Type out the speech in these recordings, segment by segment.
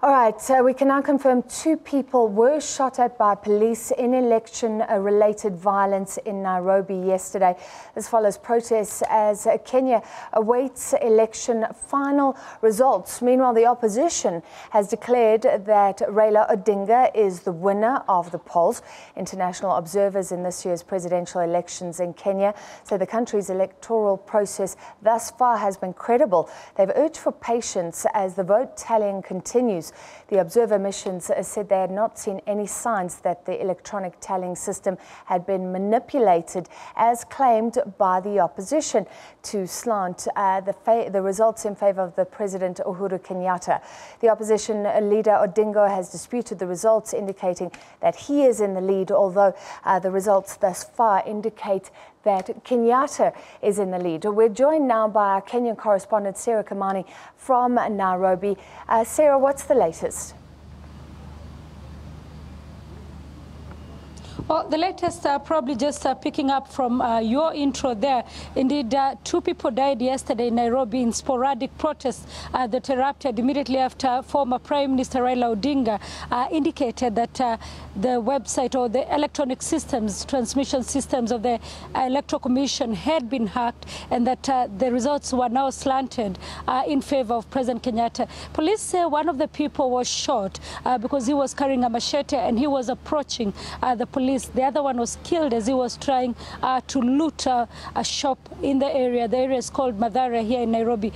All right, so we can now confirm 2 people were shot at by police in election-related violence in Nairobi yesterday. This follows protests as Kenya awaits election final results. Meanwhile, the opposition has declared that Raila Odinga is the winner of the polls. International observers in this year's presidential elections in Kenya say the country's electoral process thus far has been credible. They've urged for patience as the vote tallying continues. The observer missions said they had not seen any signs that the electronic tallying system had been manipulated, as claimed by the opposition, to slant the results in favor of the President Uhuru Kenyatta. The opposition leader Odinga has disputed the results, indicating that he is in the lead, although the results thus far indicate that Kenyatta is in the lead. We're joined now by our Kenyan correspondent Sarah Kamani from Nairobi. Sarah, what's the latest? Well, the latest, probably just picking up from your intro there. Indeed, 2 people died yesterday in Nairobi in sporadic protests that erupted immediately after former Prime Minister Raila Odinga indicated that the website or the electronic systems, transmission systems of the Electoral Commission had been hacked, and that the results were now slanted in favor of President Kenyatta. Police say one of the people was shot because he was carrying a machete and he was approaching the police. The other one was killed as he was trying to loot a shop in the area. The area is called Mathare here in Nairobi.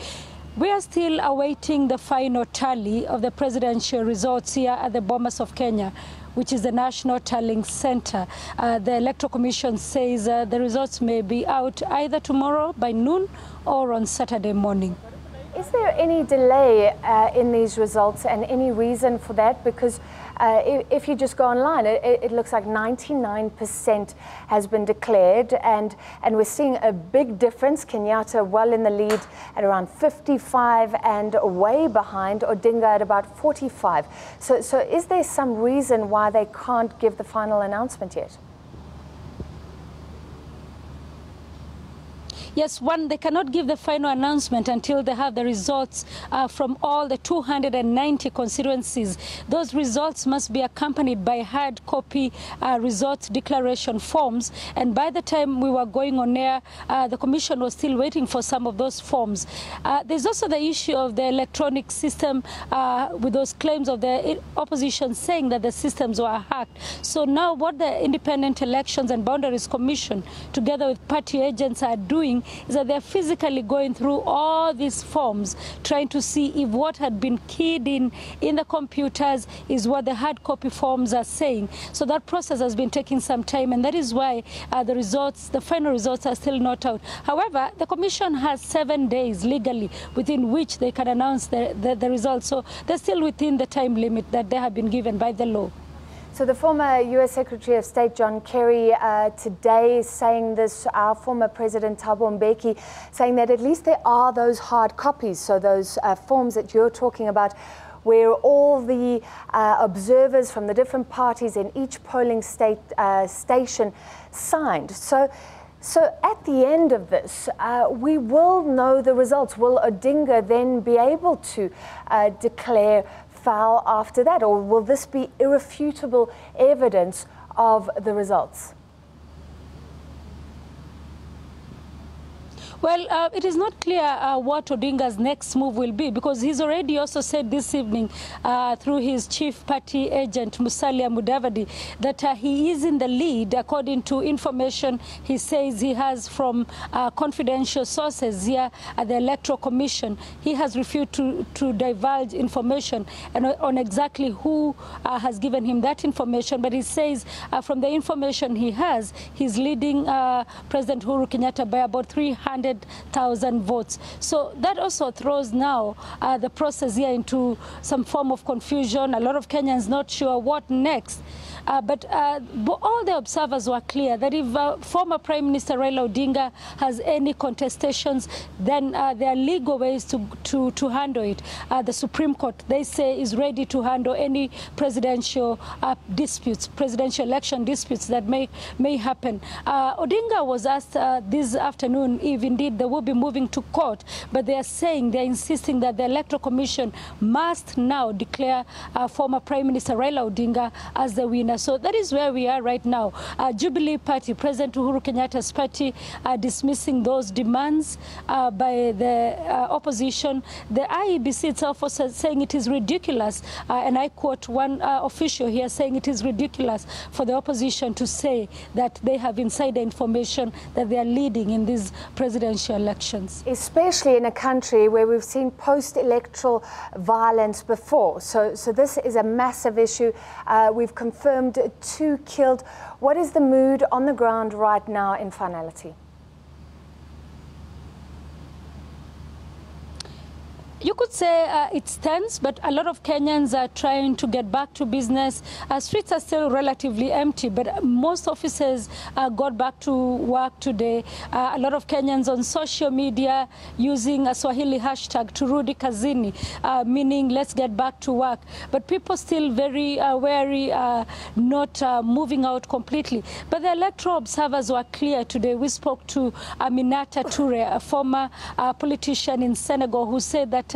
We are still awaiting the final tally of the presidential results here at the Bomas of Kenya, which is the National Tallying Center. The Electoral Commission says the results may be out either tomorrow by noon or on Saturday morning. Is there any delay in these results, and any reason for that? Because if you just go online, it looks like 99% has been declared, and we're seeing a big difference. Kenyatta well in the lead at around 55 and way behind Odinga at about 45. So is there some reason why they can't give the final announcement yet? Yes, one, they cannot give the final announcement until they have the results from all the 290 constituencies. Those results must be accompanied by hard copy results declaration forms. And by the time we were going on air, the Commission was still waiting for some of those forms. There's also the issue of the electronic system with those claims of the opposition saying that the systems were hacked. So now what the Independent Elections and Boundaries Commission, together with party agents, are doing is that they're physically going through all these forms, trying to see if what had been keyed in the computers is what the hard copy forms are saying. So that process has been taking some time, and that is why the final results are still not out. However, the Commission has 7 days legally within which they can announce the results. So they're still within the time limit that they have been given by the law. So the former U.S. Secretary of State John Kerry today is saying this, our former President Thabo Mbeki saying that at least there are those hard copies, so those forms that you're talking about, where all the observers from the different parties in each polling station signed. So at the end of this, we will know the results. Will Odinga then be able to declare foul after that, or will this be irrefutable evidence of the results? Well, it is not clear what Odinga's next move will be, because he's already also said this evening through his chief party agent, Musalia Mudavadi, that he is in the lead according to information he says he has from confidential sources here at the Electoral Commission. He has refused to divulge information on exactly who has given him that information, but he says from the information he has, he's leading President Uhuru Kenyatta by about 300,000 votes. So that also throws now the process here into some form of confusion. A lot of Kenyans not sure what next. But all the observers were clear that if former Prime Minister Raila Odinga has any contestations, then there are legal ways to handle it. The Supreme Court, they say, is ready to handle any presidential disputes, presidential election disputes that may happen. Odinga was asked this afternoon if indeed indeed they will be moving to court, but they're insisting that the Electoral Commission must now declare former Prime Minister Raila Odinga as the winner. So that is where we are right now. Jubilee Party, President Uhuru Kenyatta's party, dismissing those demands by the opposition. The IEBC itself was saying it is ridiculous, and I quote one official here saying it is ridiculous for the opposition to say that they have insider information that they are leading in these presidential elections. Especially in a country where we've seen post-electoral violence before. So this is a massive issue. We've confirmed 2 killed. What is the mood on the ground right now in finality? You could say it's tense, but a lot of Kenyans are trying to get back to business. Streets are still relatively empty, but most offices got back to work today. A lot of Kenyans on social media using a Swahili hashtag, Turudi Kazini, meaning let's get back to work. But people still very wary, not moving out completely. But the electoral observers were clear today. We spoke to Aminata Toure, a former politician in Senegal, who said that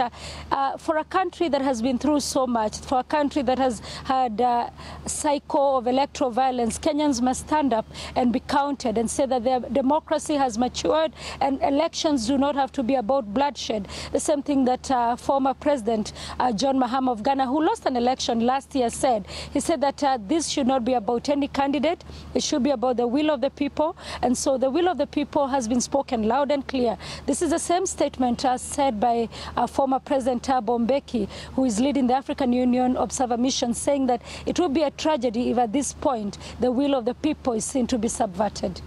for a country that has been through so much, for a country that has had a cycle of electoral violence, Kenyans must stand up and be counted and say that their democracy has matured and elections do not have to be about bloodshed. The same thing that former President John Mahama of Ghana, who lost an election last year, said. He said that this should not be about any candidate. It should be about the will of the people. And so the will of the people has been spoken loud and clear. This is the same statement said by former President Thabo Mbeki, who is leading the African Union Observer Mission, saying that it will be a tragedy if at this point the will of the people is seen to be subverted.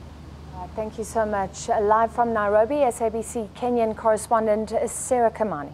Thank you so much. Live from Nairobi, SABC Kenyan correspondent Sarah Kamani.